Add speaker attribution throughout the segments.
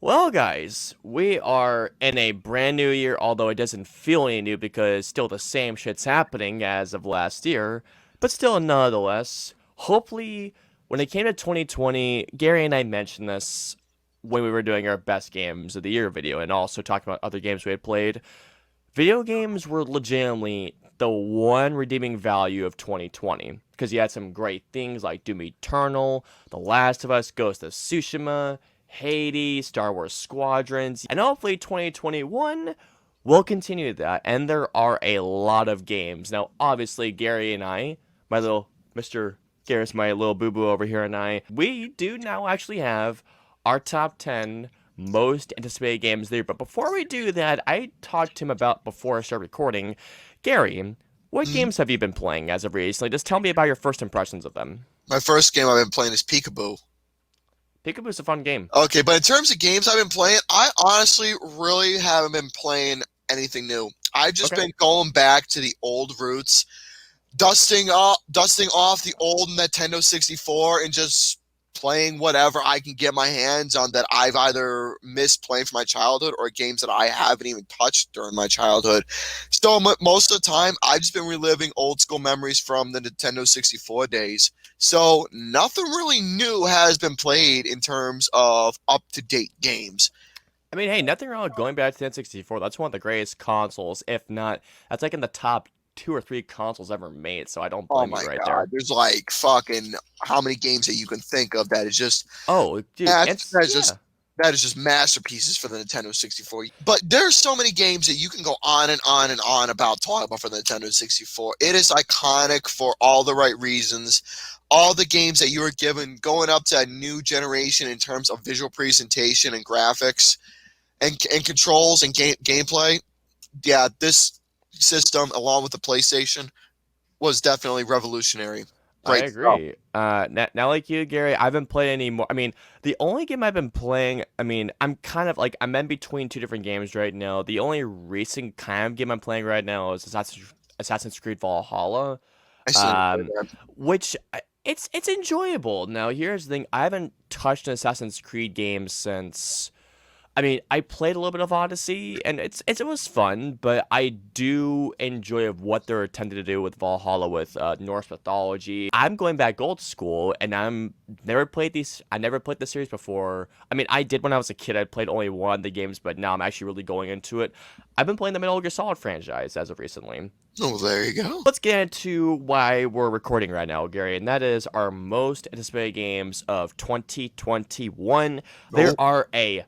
Speaker 1: Well, guys, we are in a brand new year, although it doesn't feel any new because still the same shit's happening as of last year. But still, nonetheless, hopefully, when it came to 2020, Gary and I mentioned this when we were doing our best games of the year video and also talking about other games we had played. Video games were legitimately the one redeeming value of 2020 because you had some great things like Doom Eternal, The Last of Us, Ghost of Tsushima, Hades, Star Wars Squadrons, and hopefully 2021 will continue that. And there are a lot of games. Now, obviously, Gary and I, my little Mr. Garrus, my little boo boo over here, and I, we do now actually have our top 10 most anticipated games there. But before we do that, I talked to him about before I start recording. Gary, what
Speaker 2: Mhm.
Speaker 1: games have you been playing as of recently? Just tell me about your first impressions of them.
Speaker 2: My first game I've been playing is Peekaboo.
Speaker 1: Peekaboo's a fun game.
Speaker 2: Okay, but in terms of games I've been playing, I honestly really haven't been playing anything new. I've just
Speaker 1: Okay.
Speaker 2: been going back to the old roots, dusting off the old Nintendo 64 and just playing whatever I can get my hands on that I've either missed playing from my childhood or games that I haven't even touched during my childhood. So most of the time, I've just been reliving old school memories from the Nintendo 64 days. So nothing really new has been played in terms of up to date games.
Speaker 1: I mean, hey, nothing wrong with going back to the N64. That's one of the greatest consoles, if not, that's like in the top two or three consoles ever made. So I don't
Speaker 2: Oh
Speaker 1: blame you
Speaker 2: my
Speaker 1: right
Speaker 2: god,
Speaker 1: there.
Speaker 2: there's like fucking how many games that you can think of that is just
Speaker 1: Oh, dude,
Speaker 2: that
Speaker 1: it's
Speaker 2: that is just
Speaker 1: yeah.
Speaker 2: that is just masterpieces for the Nintendo 64. But there's so many games that you can go on and on and on about talking about for the Nintendo 64. It is iconic for all the right reasons. All the games that you were given going up to a new generation in terms of visual presentation and graphics and controls and gameplay. Yeah, this system along with the PlayStation was definitely revolutionary.
Speaker 1: I
Speaker 2: Great stuff.
Speaker 1: agree. Now, like you, Gary, I haven't played any more. I mean, the only game I've been playing, I mean, I'm kind of like, I'm in between two different games right now. The only recent kind of game I'm playing right now is Assassin's Creed Valhalla,
Speaker 2: I still enjoy
Speaker 1: um,
Speaker 2: that.
Speaker 1: which it's enjoyable. Now, here's the thing: I haven't touched an Assassin's Creed game since. I mean, I played a little bit of Odyssey, and it was fun, but I do enjoy of what they're attempting to do with Valhalla with Norse mythology. I'm going back old school, and I never played the series before. I mean, I did when I was a kid. I played only one of the games, but now I'm actually really going into it. I've been playing the Metal Gear Solid franchise as of recently.
Speaker 2: Oh, there you go.
Speaker 1: Let's get into why we're recording right now, Gary, and that is our most anticipated games of 2021. There
Speaker 2: Oh,
Speaker 1: are a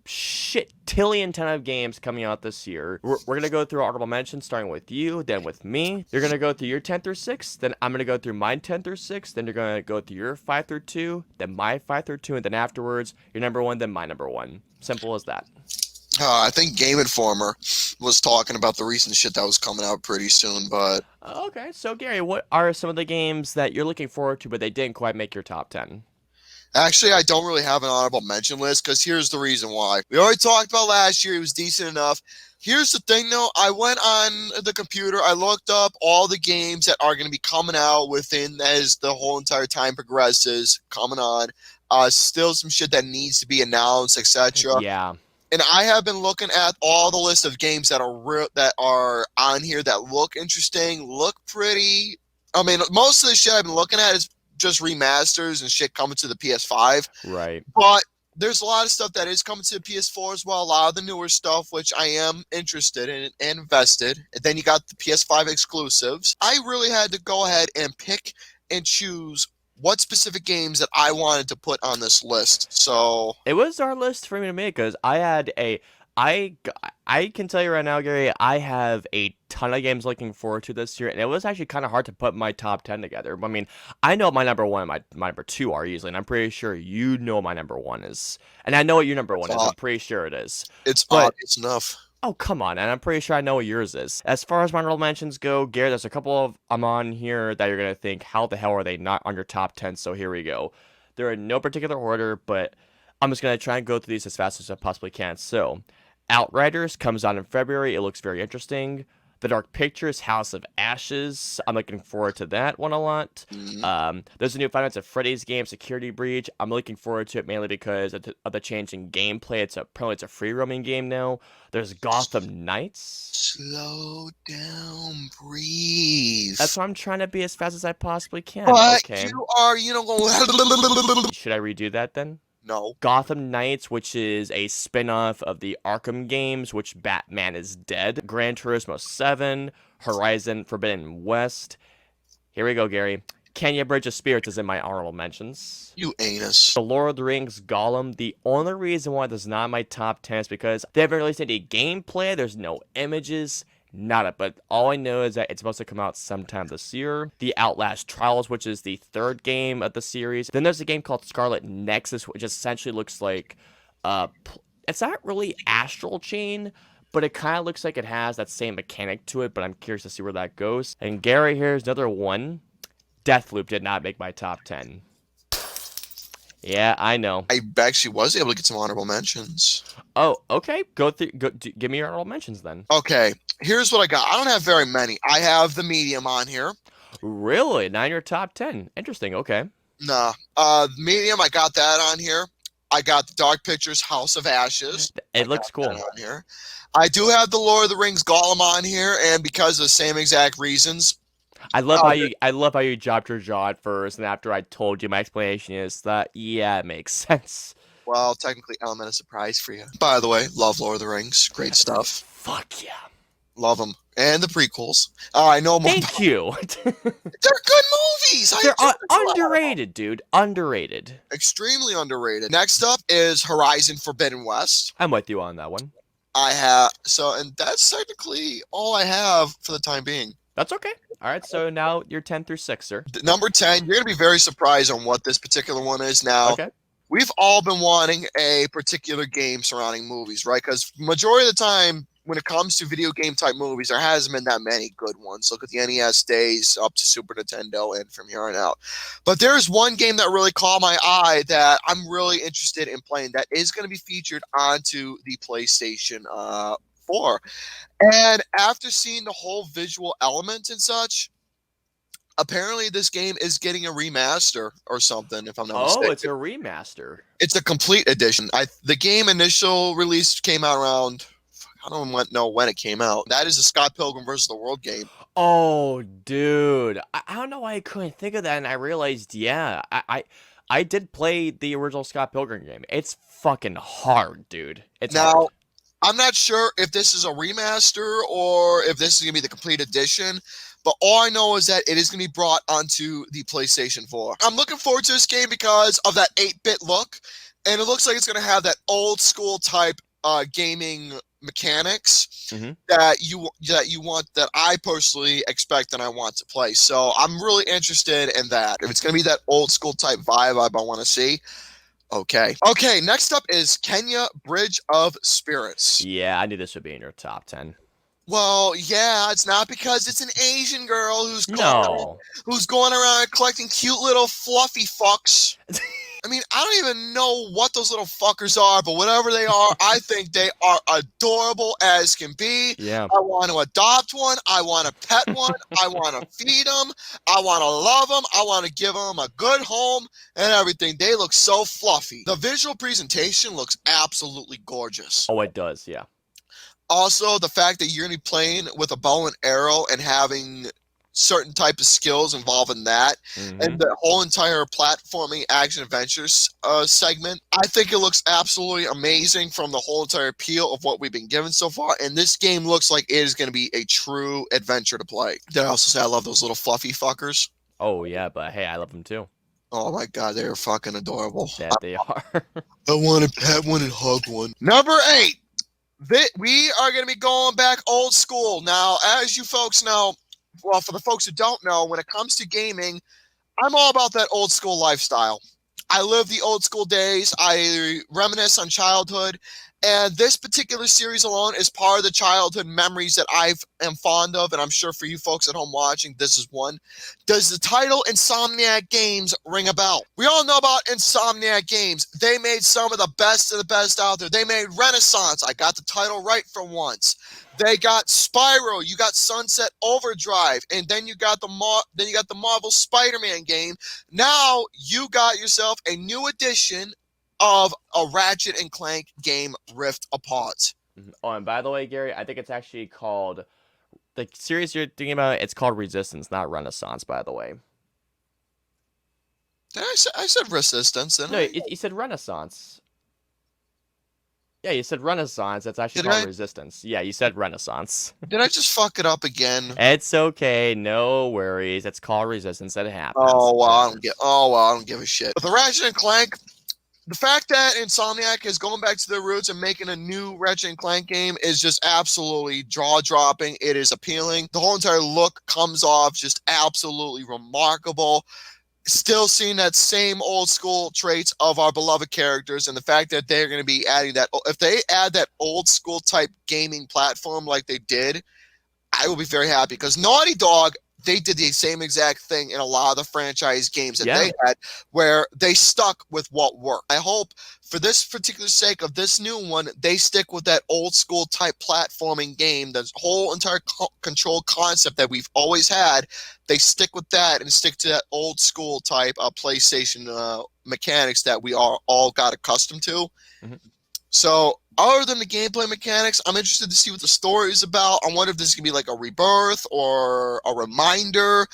Speaker 1: shit tillion ton of games coming out this year. We're gonna go through honorable mentions, starting with you, then with me. You're gonna go through your 10 through 6, then I'm gonna go through mine 10 through 6, then you're gonna go through your 5 through 2, then my 5 through 2, and then afterwards, your number 1, then my number 1. Simple as that.
Speaker 2: I think Game Informer was talking about the recent shit that was coming out pretty soon, but
Speaker 1: Okay, so Gary, what are some of the games that you're looking forward to, but they didn't quite make your top 10?
Speaker 2: actually, I don't really have an honorable mention list because here's the reason why. We already talked about last year; it was decent enough. Here's the thing, though. I went on the computer. I looked up all the games that are going to be coming out within as the whole entire time progresses. Coming on, still some shit that needs to be announced, etc.
Speaker 1: Yeah.
Speaker 2: And I have been looking at all the list of games that are that are on here that look interesting, look pretty. I mean, most of the shit I've been looking at is just remasters and shit coming to the PS5.
Speaker 1: Right.
Speaker 2: But there's a lot of stuff that is coming to the PS4 as well. A lot of the newer stuff, which I am interested in and invested. And then you got the PS5 exclusives. I really had to go ahead and pick and choose what specific games that I wanted to put on this list. So
Speaker 1: It was our list for me to make because I had a I g- I can tell you right now, Gary, I have a ton of games looking forward to this year, and it was actually kind of hard to put my top 10 together. I mean, I know what my number one and my number two are easily, and I'm pretty sure you know what my number one is, and I know what your number
Speaker 2: it's,
Speaker 1: one is. I'm pretty sure it is,
Speaker 2: it's
Speaker 1: but
Speaker 2: obvious enough.
Speaker 1: oh, come on, and I'm pretty sure I know what yours is. As far as my honorable mentions go, Gary, there's a couple of I'm on here that you're gonna think, how the hell are they not on your top 10? So here we go. They're in no particular order, but I'm just gonna try and go through these as fast as I possibly can. So, Outriders comes out in February. It looks very interesting. The Dark Pictures, House of Ashes. I'm looking forward to that one a lot. There's a new Five Nights at Freddy's game, Security Breach. I'm looking forward to it mainly because of the change in gameplay. Apparently it's a free roaming game now. There's Gotham Knights.
Speaker 2: Slow down, breathe.
Speaker 1: That's why I'm trying to be as fast as I possibly can.
Speaker 2: But
Speaker 1: Okay.
Speaker 2: you are, going.
Speaker 1: Should I redo that then?
Speaker 2: No.
Speaker 1: Gotham Knights, which is a spin-off of the Arkham games, which Batman is dead. Gran Turismo 7, Horizon Forbidden West. Here we go, Gary. Kenya Bridge of Spirits is in my honorable mentions.
Speaker 2: You anus.
Speaker 1: The Lord of the Rings Gollum. The only reason why this is not in my top 10 is because they haven't released any gameplay. There's no images. Nada, but all I know is that it's supposed to come out sometime this year. The Outlast Trials, which is the third game of the series. Then there's a game called Scarlet Nexus, which essentially looks like, it's not really Astral Chain, but it kind of looks like it has that same mechanic to it, but I'm curious to see where that goes. And Gary, here's another one. Deathloop did not make my top 10. Yeah, I know.
Speaker 2: I actually was able to get some honorable mentions.
Speaker 1: Oh, okay. Give me your honorable mentions then.
Speaker 2: Okay, here's what I got. I don't have very many. I have the medium on here.
Speaker 1: Really? Not in your top 10. Interesting. Okay.
Speaker 2: Nah. Medium, I got that on here. I got the Dark Pictures House of Ashes.
Speaker 1: It looks cool.
Speaker 2: On here. I do have the Lord of the Rings Gollum on here, and because of the same exact reasons.
Speaker 1: I love how you dropped your jaw at first, and after I told you, my explanation is that yeah, it makes sense.
Speaker 2: Well, technically, element of surprise for you. By the way, love Lord of the Rings. Great stuff.
Speaker 1: Fuck yeah.
Speaker 2: Love them. And the prequels. I know more.
Speaker 1: Thank you.
Speaker 2: They're good movies.
Speaker 1: They're underrated, dude. Underrated.
Speaker 2: Extremely underrated. Next up is Horizon Forbidden West.
Speaker 1: I'm with you on that one.
Speaker 2: And that's technically all I have for the time being.
Speaker 1: That's okay. All right, so now you're 10 through 6, sir.
Speaker 2: Number 10, you're going to be very surprised on what this particular one is now.
Speaker 1: Okay.
Speaker 2: We've all been wanting a particular game surrounding movies, right? Because majority of the time, when it comes to video game type movies, there hasn't been that many good ones. Look at the NES days up to Super Nintendo and from here on out. But there's one game that really caught my eye that I'm really interested in playing that is going to be featured onto the PlayStation 4. And after seeing the whole visual element and such, apparently this game is getting a remaster or something, if I'm not mistaken.
Speaker 1: Oh, it's a remaster.
Speaker 2: It's a complete edition. The game initial release came out around, I don't know when it came out. That is a Scott Pilgrim vs. the World game.
Speaker 1: Oh, dude. I don't know why I couldn't think of that, and I realized, yeah, I did play the original Scott Pilgrim game. It's fucking hard, dude. It's hard.
Speaker 2: I'm not sure if this is a remaster or if this is going to be the complete edition, but all I know is that it is going to be brought onto the PlayStation 4. I'm looking forward to this game because of that 8-bit look, and it looks like it's going to have that old school type gaming mechanics that you want, that I personally expect and I want to play. So I'm really interested in that. If it's going to be that old school type vibe I want to see. Okay, next up is Kenya Bridge of Spirits.
Speaker 1: Yeah, I knew this would be in your top 10.
Speaker 2: Well, yeah, it's not because it's an Asian girl who's going around collecting cute little fluffy fucks. I mean, I don't even know what those little fuckers are, but whatever they are, I think they are adorable as can be.
Speaker 1: Yeah.
Speaker 2: I want to adopt one. I want to pet one. I want to feed them. I want to love them. I want to give them a good home and everything. They look so fluffy. The visual presentation looks absolutely gorgeous.
Speaker 1: Oh, it does, yeah.
Speaker 2: Also, the fact that you're going to be playing with a bow and arrow and having certain type of skills involved in that, and the whole entire platforming action adventures segment, I think it looks absolutely amazing from the whole entire appeal of what we've been given so far. And this game looks like it is going to be a true adventure to play. Did I also say I love those little fluffy fuckers?
Speaker 1: Oh yeah, but hey, I love them too.
Speaker 2: Oh my god, they are fucking adorable.
Speaker 1: Yeah, they are.
Speaker 2: I want to pet one and hug one. Number 8. We are going to be going back old school. Now, as you folks know, well, for the folks who don't know, when it comes to gaming, I'm all about that old school lifestyle. I live the old school days. I reminisce on childhood. And this particular series alone is part of the childhood memories that I am fond of, and I'm sure for you folks at home watching, this is one. Does the title Insomniac Games ring a bell? We all know about Insomniac Games. They made some of the best out there. They made Renaissance. I got the title right for once. They got Spyro. You got Sunset Overdrive, and then you got the Marvel Spider-Man game. Now you got yourself a new edition of a Ratchet and Clank game, Rift Apart.
Speaker 1: Oh, and by the way, Gary, I think it's actually called, the series you're thinking about, it's called Resistance, not Renaissance, by the way.
Speaker 2: Did I said Resistance, didn't
Speaker 1: No,
Speaker 2: I?
Speaker 1: you said Renaissance. Yeah, you said Renaissance. That's actually
Speaker 2: Did
Speaker 1: called
Speaker 2: I?
Speaker 1: Resistance. Yeah, you said Renaissance.
Speaker 2: Did I just fuck it up again?
Speaker 1: It's okay. No worries. It's called Resistance. It happens.
Speaker 2: Oh well, I don't give a shit. But the Ratchet and Clank, the fact that Insomniac is going back to their roots and making a new Ratchet and Clank game is just absolutely jaw-dropping. It is appealing. The whole entire look comes off just absolutely remarkable. Still seeing that same old school traits of our beloved characters, and the fact that they're going to be adding that, if they add that old school type gaming platform like they did, I will be very happy, because Naughty Dog, they did the same exact thing in a lot of the franchise games that they had, where they stuck with what worked. I hope for this particular sake of this new one, they stick with that old school type platforming game, the whole entire control concept that we've always had. They stick with that and stick to that old school type of PlayStation mechanics that we all got accustomed to.
Speaker 1: Mm-hmm.
Speaker 2: So other than the gameplay mechanics, I'm interested to see what the story is about. I wonder if this is going to be like a rebirth or a reminder.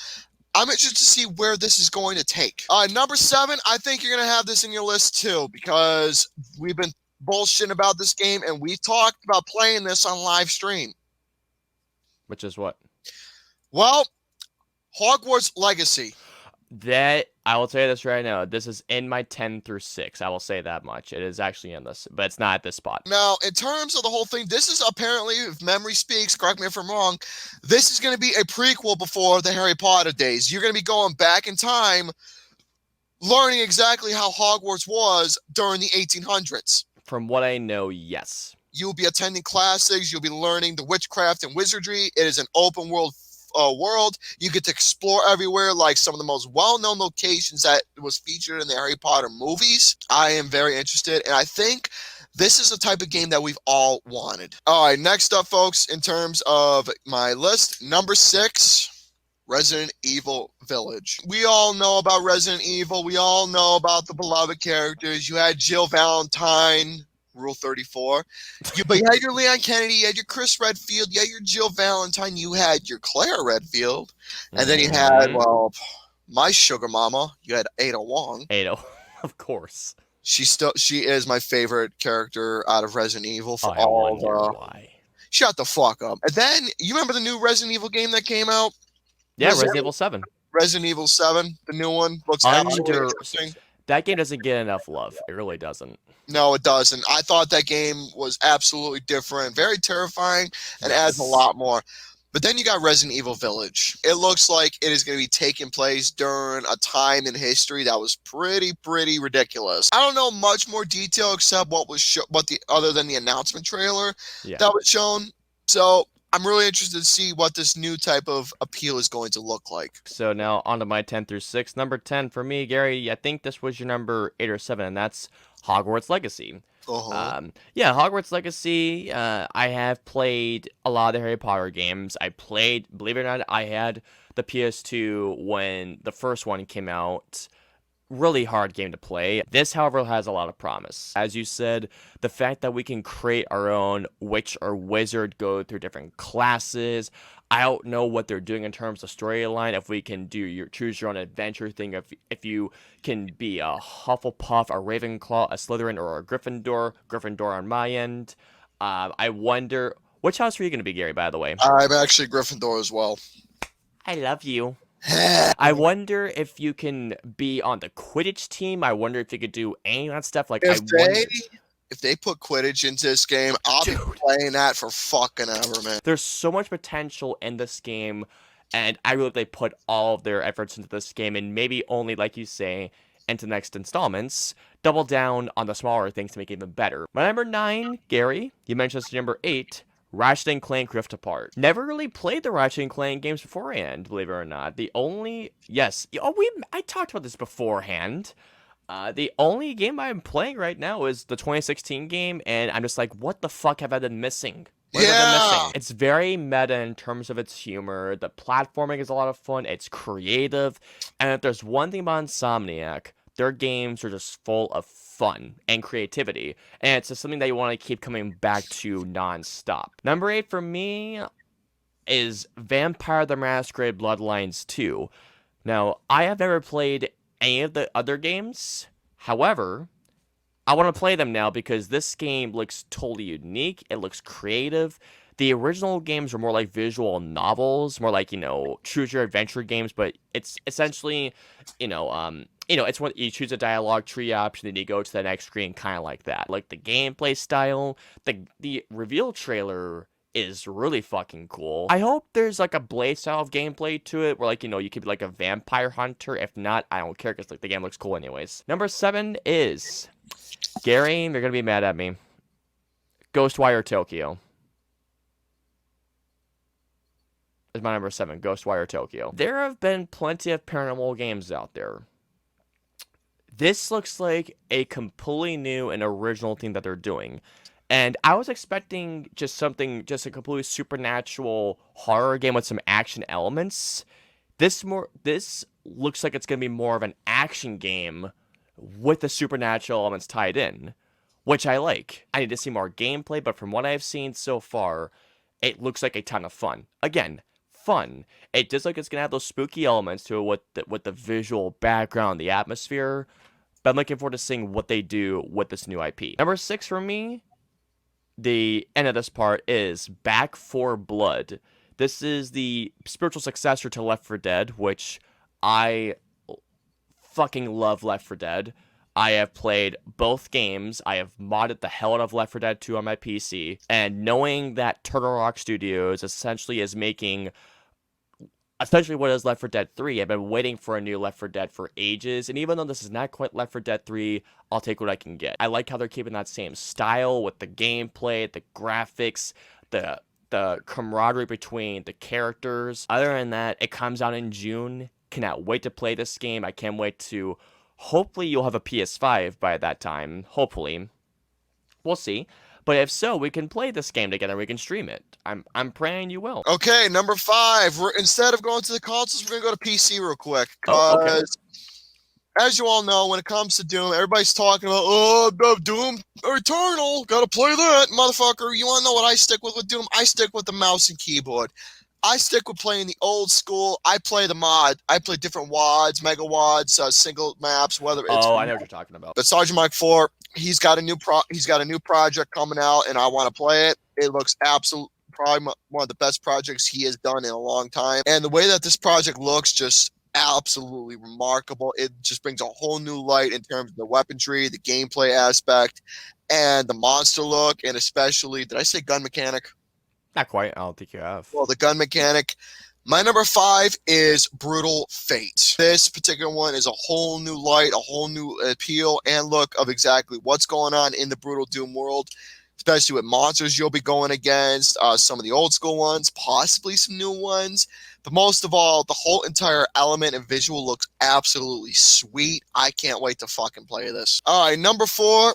Speaker 2: I'm interested to see where this is going to take. Number 7, I think you're going to have this in your list too, because we've been bullshitting about this game, and we talked about playing this on live stream.
Speaker 1: Which is what?
Speaker 2: Well, Hogwarts Legacy.
Speaker 1: That, I will tell you this right now. This is in my 10 through 6. I will say that much. It is actually in this, but it's not at this spot.
Speaker 2: Now, in terms of the whole thing, this is apparently, if memory speaks, correct me if I'm wrong, this is going to be a prequel before the Harry Potter days. You're going to be going back in time, learning exactly how Hogwarts was during the 1800s.
Speaker 1: From what I know, yes.
Speaker 2: You'll be attending classes. You'll be learning the witchcraft and wizardry. It is an open world. You get to explore everywhere, like some of the most well-known locations that was featured in the Harry Potter movies. I am very interested, and I think this is the type of game that we've all wanted. All right, next up, folks, in terms of my list, number 6, Resident Evil Village. We all know about Resident Evil. We all know about the beloved characters. You had Jill Valentine, Rule 34. But you had your Leon Kennedy, you had your Chris Redfield, you had your Jill Valentine, you had your Claire Redfield, and then you had, well, my sugar mama, you had Ada Wong.
Speaker 1: Ada, of course.
Speaker 2: She is my favorite character out of Resident Evil for
Speaker 1: I wonder why.
Speaker 2: Shut the fuck up. And then, you remember the new Resident Evil game that came out?
Speaker 1: Yeah, Resident Evil 7.
Speaker 2: Resident Evil 7, the new one, looks absolutely interesting.
Speaker 1: That game doesn't get enough love. It really doesn't.
Speaker 2: No, it doesn't. I thought that game was absolutely different, very terrifying, and adds a lot more. But then you got Resident Evil Village. It looks like it is going to be taking place during a time in history that was pretty ridiculous. I don't know much more detail except what was other than the announcement trailer that was shown. So I'm really interested to see what this new type of appeal is going to look like.
Speaker 1: So now on to my 10 through 6. Number 10 for me, Gary, I think this was your number 8 or 7, and that's Hogwarts Legacy. Yeah, Hogwarts Legacy, I have played a lot of the Harry Potter games. I played, believe it or not, I had the PS2 when the first one came out. Really hard game to play. This, however, has a lot of promise. As you said, the fact that we can create our own witch or wizard, go through different classes. I don't know what they're doing in terms of storyline. If we can do your choose your own adventure thing, if you can be a Hufflepuff, a Ravenclaw, a Slytherin, or a Gryffindor. Gryffindor on my end. I wonder, which house are you going to be, Gary, by the way?
Speaker 2: I'm actually Gryffindor as well.
Speaker 1: I love you. I wonder if you can be on the Quidditch team. I wonder if you could do any of that stuff. Like,
Speaker 2: if they put Quidditch into this game, I'll be playing that for fucking ever, man.
Speaker 1: There's so much potential in this game, and I really hope they put all of their efforts into this game, and maybe only, like you say, into the next installments, double down on the smaller things to make it even better. My number 9, Gary, you mentioned this number 8, Ratchet and Clank Rift Apart. Never really played the Ratchet and Clank games beforehand, believe it or not. The only, yes, I talked about this beforehand. The only game I'm playing right now is the 2016 game, and I'm just like, what the fuck have I been missing? What have I been
Speaker 2: Yeah.
Speaker 1: missing? It's very meta in terms of its humor. The platforming is a lot of fun. It's creative. And if there's one thing about Insomniac, their games are just full of fun and creativity. And it's just something that you want to keep coming back to nonstop. Number 8 for me is Vampire the Masquerade Bloodlines 2. Now, I have never played any of the other games. However, I want to play them now because this game looks totally unique. It looks creative. The original games were more like visual novels, more like, choose your adventure games, but it's essentially, it's when you choose a dialogue tree option, then you go to the next screen, kind of like that. Like the gameplay style, the reveal trailer is really fucking cool. I hope there's like a Blade style of gameplay to it where you could be like a vampire hunter. If not, I don't care because the game looks cool anyways. Number 7 is, Gary, you're gonna be mad at me, Ghostwire Tokyo. Is my number 7, Ghostwire Tokyo. There have been plenty of paranormal games out there. This looks like a completely new and original thing that they're doing. And I was expecting just a completely supernatural horror game with some action elements. This looks like it's going to be more of an action game with the supernatural elements tied in, which I like. I need to see more gameplay, but from what I've seen so far, it looks like a ton of fun. Again, fun. It does like it's going to have those spooky elements to it with the visual background, the atmosphere. But I'm looking forward to seeing what they do with this new IP. Number 6 for me, the end of this part, is Back 4 Blood. This is the spiritual successor to Left 4 Dead, which I fucking love Left 4 Dead. I have played both games. I have modded the hell out of Left 4 Dead 2 on my PC. And knowing that Turtle Rock Studios essentially is making essentially what is Left 4 Dead 3. I've been waiting for a new Left 4 Dead for ages, and even though this is not quite Left 4 Dead 3, I'll take what I can get. I like how they're keeping that same style with the gameplay, the graphics, the camaraderie between the characters. Other than that, it comes out in June. Cannot wait to play this game. I can't wait to... Hopefully you'll have a PS5 by that time. Hopefully. We'll see. But if so, we can play this game together. We can stream it. I'm praying you will.
Speaker 2: Okay, number 5. Instead of going to the consoles, we're gonna go to PC real quick.
Speaker 1: Oh, okay.
Speaker 2: As you all know, when it comes to Doom, everybody's talking about Doom Eternal. Gotta play that, motherfucker. You wanna know what I stick with Doom? I stick with the mouse and keyboard. I stick with playing the old school. I play the mod. I play different WADs, mega WADs, single maps, whether it's...
Speaker 1: Oh, I know what you're talking about.
Speaker 2: But Sergeant Mike 4, he's got a new project coming out, and I want to play it. It looks absolutely probably one of the best projects he has done in a long time. And the way that this project looks, just absolutely remarkable. It just brings a whole new light in terms of the weaponry, the gameplay aspect, and the monster look, and especially, did I say gun mechanic?
Speaker 1: Not quite. I don't think you have.
Speaker 2: Well, the gun mechanic. My number 5 is Brutal Fate. This particular one is a whole new light, a whole new appeal and look of exactly what's going on in the Brutal Doom world, especially with monsters you'll be going against, some of the old school ones, possibly some new ones. But most of all, the whole entire element and visual looks absolutely sweet. I can't wait to fucking play this. All right, number 4,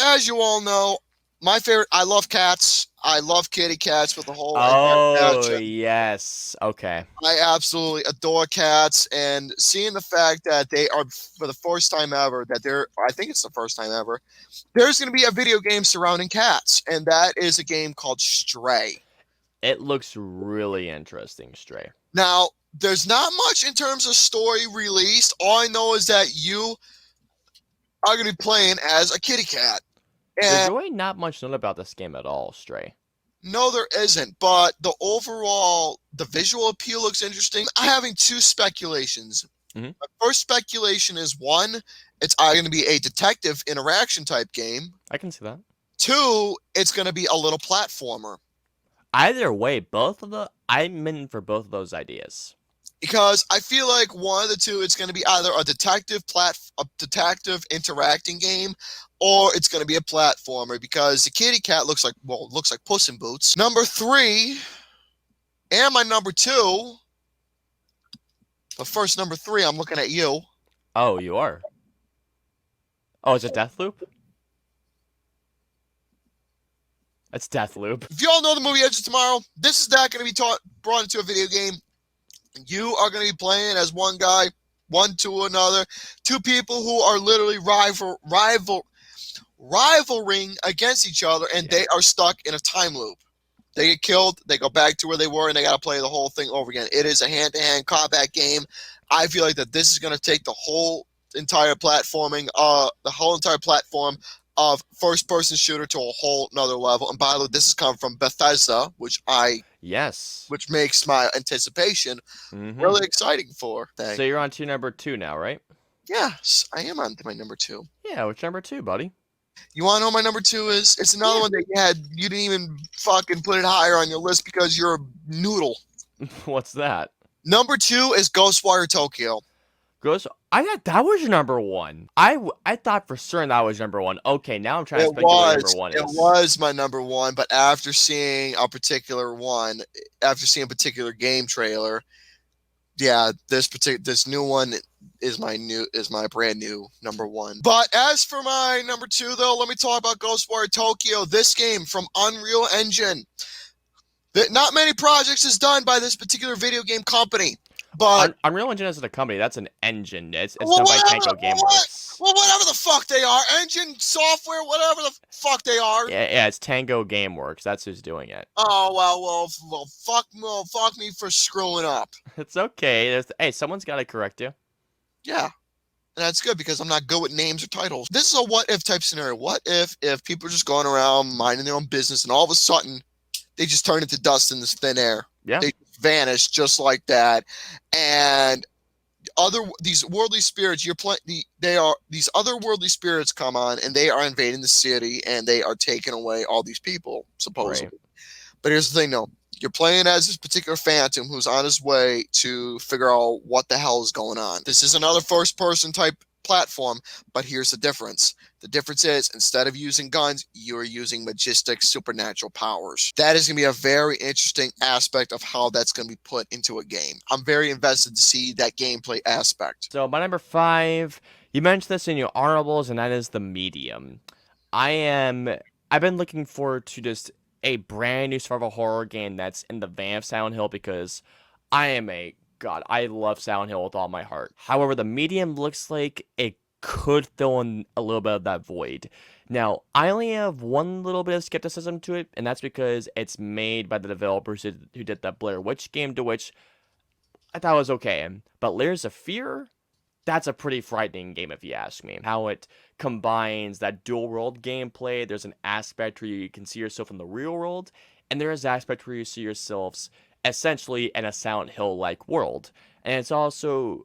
Speaker 2: as you all know, my favorite, I love cats. I love kitty cats with the whole...
Speaker 1: Oh, yes. Okay.
Speaker 2: I absolutely adore cats, and seeing the fact that they are, for the first time ever, I think it's the first time ever, there's going to be a video game surrounding cats, and that is a game called Stray.
Speaker 1: It looks really interesting, Stray.
Speaker 2: Now, there's not much in terms of story released. All I know is that you are going to be playing as a kitty cat.
Speaker 1: There's really not much known about this game at all, Stray.
Speaker 2: No, there isn't, but the visual appeal looks interesting. I'm having 2 speculations.
Speaker 1: Mm-hmm.
Speaker 2: My first speculation is, 1, it's either going to be a detective interaction type game.
Speaker 1: I can see that.
Speaker 2: 2, it's going to be a little platformer.
Speaker 1: Either way, I'm in for both of those ideas.
Speaker 2: because I feel like one of the two, it's going to be either a detective interacting game, or it's going to be a platformer, because the kitty cat looks like Puss in Boots. Number 3, and my number 2, but first number 3, I'm looking at you.
Speaker 1: Oh, you are. Oh, is it Deathloop? It's Deathloop.
Speaker 2: If you all know the movie Edge of Tomorrow, this is not going to be brought into a video game. You are going to be playing as one guy, one to another, two people who are literally rivaling against each other, and they are stuck in a time loop. They get killed, they go back to where they were, and they got to play the whole thing over again. It is a hand-to-hand combat game. I feel like that this is going to take the whole entire platform of first-person shooter to a whole nother level. And by the way, this is coming from Bethesda, which makes my anticipation really exciting for.
Speaker 1: So you're on to number 2 now, right?
Speaker 2: Yes, I am on to my number 2.
Speaker 1: Yeah, which number 2, buddy?
Speaker 2: You want to know what my number 2 is? It's another one that you didn't even fucking put it higher on your list because you're a noodle.
Speaker 1: What's that?
Speaker 2: Number 2 is Ghostwire Tokyo.
Speaker 1: I thought that was your number 1. I thought for certain that was number 1. Okay, now I'm trying to speculate what number 1 is.
Speaker 2: It was my number 1, but after seeing a particular game trailer, yeah, this new one is my brand new number 1. But as for my number 2, though, let me talk about Ghostwire Tokyo. This game from Unreal Engine. Not many projects is done by this particular video game company. But
Speaker 1: Unreal Engine isn't a company, that's an engine. It's done by Tango Gameworks.
Speaker 2: Well, whatever the fuck they are, engine, software, whatever the fuck they are.
Speaker 1: Yeah, it's Tango Gameworks. That's who's doing it.
Speaker 2: Oh fuck me for screwing up.
Speaker 1: It's okay. Hey, someone's got to correct you.
Speaker 2: Yeah, and that's good because I'm not good with names or titles. This is a what if type scenario. What if people are just going around minding their own business and all of a sudden they just turn into dust in this thin air?
Speaker 1: Yeah.
Speaker 2: They vanish just like that, and these worldly spirits these otherworldly spirits come on, and they are invading the city, and they are taking away all these people supposedly. Right. But here's the thing, though. You're playing as this particular phantom who's on his way to figure out what the hell is going on. This is another first-person type platform, but here's the difference. The difference is, instead of using guns, you're using majestic supernatural powers. That is going to be a very interesting aspect of how that's going to be put into a game. I'm very invested to see that gameplay aspect.
Speaker 1: So my number 5, you mentioned this in your honorables, and that is The Medium. I've been looking forward to just a brand new survival horror game that's in the vein of Silent Hill, because I love Silent Hill with all my heart. However, The Medium looks like it could fill in a little bit of that void. Now, I only have one little bit of skepticism to it, and that's because it's made by the developers who did that Blair Witch game, to which I thought was okay. But Layers of Fear, that's a pretty frightening game if you ask me. How it combines that dual world gameplay. There's an aspect where you can see yourself in the real world, and there is an aspect where you see yourselves essentially in a Silent Hill-like world. And it's also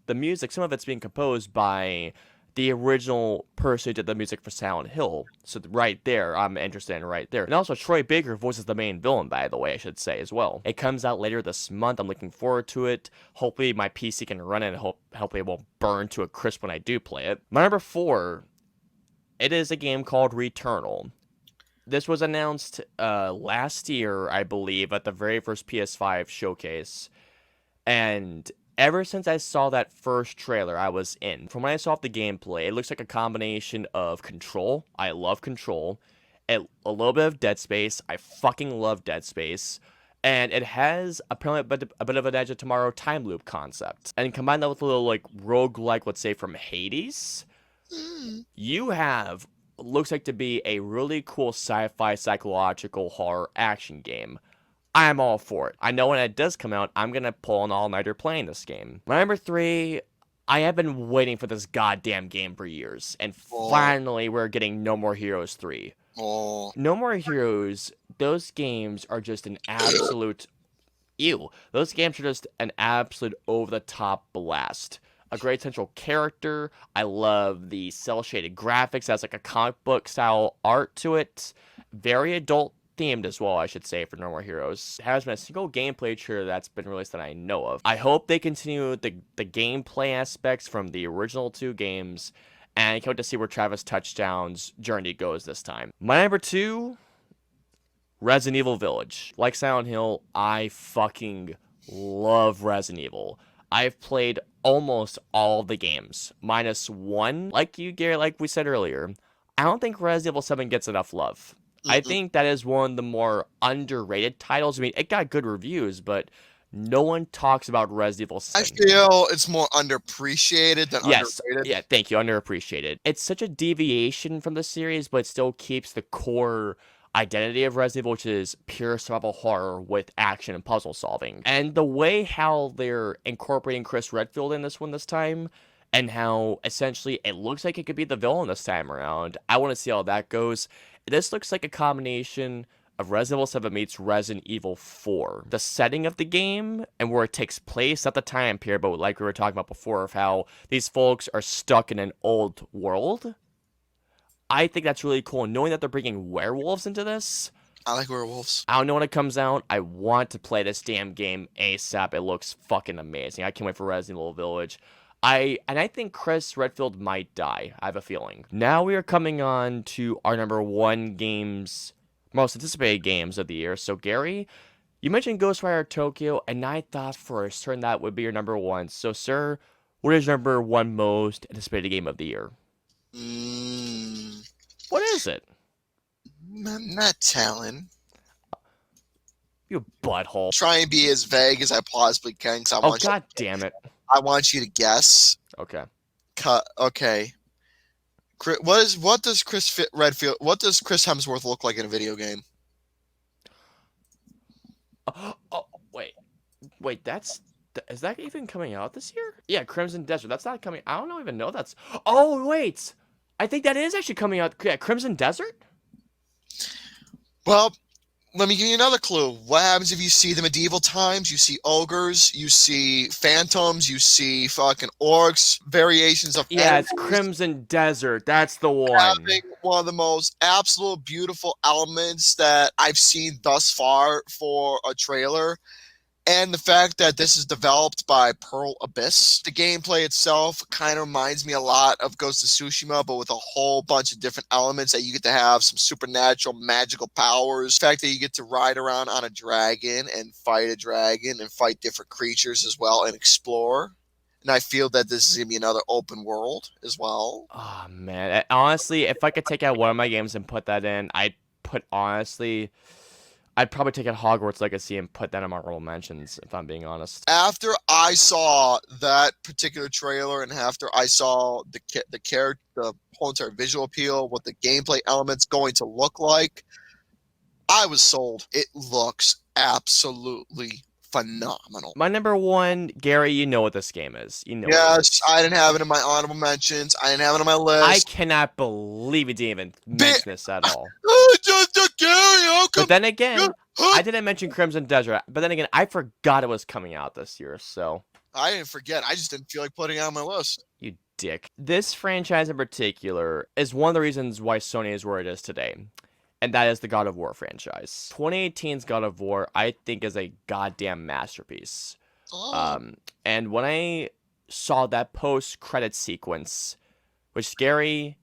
Speaker 1: the music, some of it's being composed by the original person who did the music for Silent Hill. So right there, I'm interested in right there. And also Troy Baker voices the main villain, by the way, I should say as well. It comes out later this month. I'm looking forward to it. Hopefully my PC can run it, and hopefully it won't burn to a crisp when I do play it. My number 4, it is a game called Returnal. This was announced last year, I believe, at the very first PS5 showcase. And ever since I saw that first trailer, I was in. From when I saw the gameplay, it looks like a combination of Control. I love Control. A little bit of Dead Space. I fucking love Dead Space. And it has apparently a bit of an Edge of Tomorrow time loop concept. And combine that with a little like roguelike, let's say, from Hades, you have looks like to be a really cool sci-fi psychological horror action game. I'm all for it. I know when it does come out, I'm going to pull an all-nighter playing this game. My number 3, I have been waiting for this goddamn game for years. And finally, we're getting No More Heroes 3. No More Heroes, those games are just an absolute... Those games are just an absolute over-the-top blast. A great central character. I love the cel-shaded graphics. It has like a comic book style art to it. Very adult themed as well, I should say, for No More Heroes. There hasn't been a single gameplay trailer that's been released that I know of. I hope they continue the gameplay aspects from the original 2 games, and I can't wait to see where Travis Touchdown's journey goes this time. My number 2, Resident Evil Village. Like Silent Hill, I fucking love Resident Evil. I've played almost all the games, minus one. Like you, Gary, like we said earlier, I don't think Resident Evil 7 gets enough love. I think that is one of the more underrated titles. I mean, it got good reviews, but no one talks about Resident Evil 7.
Speaker 2: I feel it's more underappreciated than
Speaker 1: Yes,
Speaker 2: underrated.
Speaker 1: yeah, thank you, underappreciated. It's such a deviation from the series, but it still keeps the core identity of Resident Evil, which is pure survival horror with action and puzzle solving. And the way how they're incorporating Chris Redfield in this one this time, and how essentially it looks like it could be the villain this time around, I want to see how that goes. This looks like a combination of Resident Evil 7 meets Resident Evil 4. The setting of the game and where it takes place at the time period, but like we were talking about before, of how these folks are stuck in an old world, I think that's really cool. Knowing that they're bringing werewolves into this,
Speaker 2: I like werewolves.
Speaker 1: I don't know when it comes out. I want to play this damn game ASAP. It looks fucking amazing. I can't wait for Resident Evil Village. I think Chris Redfield might die. I have a feeling. Now we are coming on to our number 1 games, most anticipated games of the year. So Gary, you mentioned Ghostwire Tokyo, and I thought for certain that would be your number 1. So sir, what is your number 1 most anticipated game of the year? What is it?
Speaker 2: I'm not telling.
Speaker 1: You butthole.
Speaker 2: Try and be as vague as I possibly can, because
Speaker 1: Oh, god damn it.
Speaker 2: I want you to guess.
Speaker 1: Okay.
Speaker 2: Okay. What does Chris Hemsworth look like in a video game?
Speaker 1: Oh, wait, is that even coming out this year? Yeah, Crimson Desert. That's not coming. I don't even know that's. Oh wait, I think that is actually coming out. Yeah, Crimson Desert.
Speaker 2: Well, let me give you another clue. What happens if you see the medieval times? You see ogres, you see phantoms, you see fucking orcs, variations of
Speaker 1: Yeah,
Speaker 2: animals.
Speaker 1: it's Crimson Desert. That's the one.
Speaker 2: Having one of the most absolute beautiful elements that I've seen thus far for a trailer. And the fact that this is developed by Pearl Abyss. The gameplay itself kind of reminds me a lot of Ghost of Tsushima, but with a whole bunch of different elements that you get to have some supernatural, magical powers. The fact that you get to ride around on a dragon and fight a dragon and fight different creatures as well and explore. And I feel that this is going to be another open world as well.
Speaker 1: Oh, man. Honestly, if I could take out one of my games and put that in, I'd probably take out Hogwarts Legacy and put that in my honorable mentions, if I'm being honest.
Speaker 2: After I saw that particular trailer and after I saw the whole entire visual appeal, what the gameplay elements going to look like, I was sold. It looks absolutely phenomenal.
Speaker 1: My number 1, Gary, you know what this game is. You know.
Speaker 2: Yes, I didn't have it in my honorable mentions. I didn't have it on my list.
Speaker 1: I cannot believe you didn't even mention this at all.
Speaker 2: Just a Gary,
Speaker 1: But then again, I didn't mention Crimson Desert. But then again, I forgot it was coming out this year, so.
Speaker 2: I didn't forget. I just didn't feel like putting it on my list.
Speaker 1: You dick. This franchise in particular is one of the reasons why Sony is where it is today. And that is the God of War franchise. 2018's God of War, I think, is a goddamn masterpiece.
Speaker 2: Oh.
Speaker 1: And when I saw that post-credit sequence, which Gary,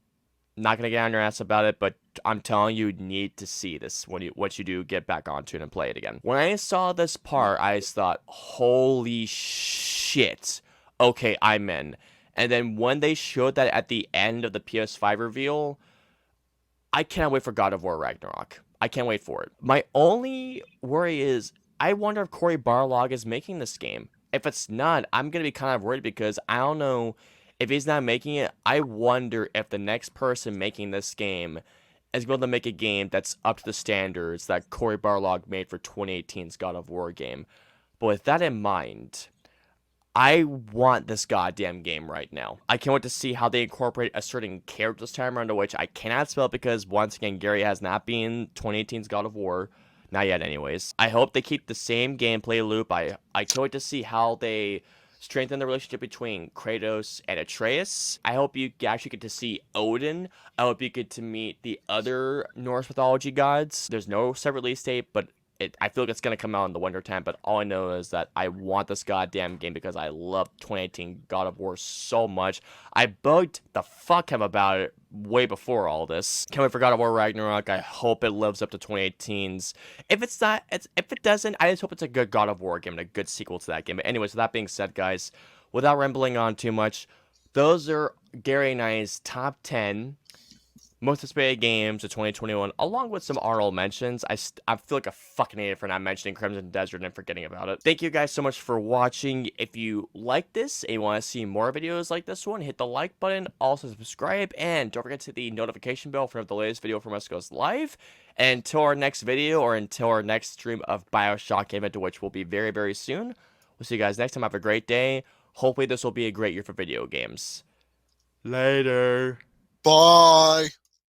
Speaker 1: not gonna get on your ass about it, but I'm telling you, you need to see this once you do get back onto it and play it again. When I saw this part, I just thought, holy shit. Okay, I'm in. And then when they showed that at the end of the PS5 reveal, I cannot wait for God of War Ragnarok. I can't wait for it. My only worry is, I wonder if Cory Barlog is making this game. If it's not, I'm going to be kind of worried because I don't know if he's not making it. I wonder if the next person making this game is going to make a game that's up to the standards that Cory Barlog made for 2018's God of War game. But with that in mind, I want this goddamn game right now. I can't wait to see how they incorporate a certain character this time around, to which I cannot spell because, once again, Gary has not been 2018's God of War. Not yet, anyways. I hope they keep the same gameplay loop. I can't wait to see how they strengthen the relationship between Kratos and Atreus. I hope you actually get to see Odin. I hope you get to meet the other Norse mythology gods. There's no set release date, but I feel like it's going to come out in the winter time, but all I know is that I want this goddamn game because I love 2018 God of War so much. I bugged the fuck him about it way before all this. Can't wait for God of War Ragnarok. I hope it lives up to 2018's. If it's not, if it doesn't, I just hope it's a good God of War game and a good sequel to that game. But anyways, with that being said, guys, without rambling on too much, those are Gary and I's top 10 most anticipated games of 2021, along with some honorable mentions. I feel like a fucking idiot for not mentioning Crimson Desert and forgetting about it. Thank you guys so much for watching. If you like this and you want to see more videos like this one, hit the like button, also subscribe, and don't forget to hit the notification bell for the latest video from us goes live. And until our next video, or until our next stream of Bioshock Infinite, which will be very, very soon, we'll see you guys next time. Have a great day. Hopefully this will be a great year for video games. Later.
Speaker 2: Bye.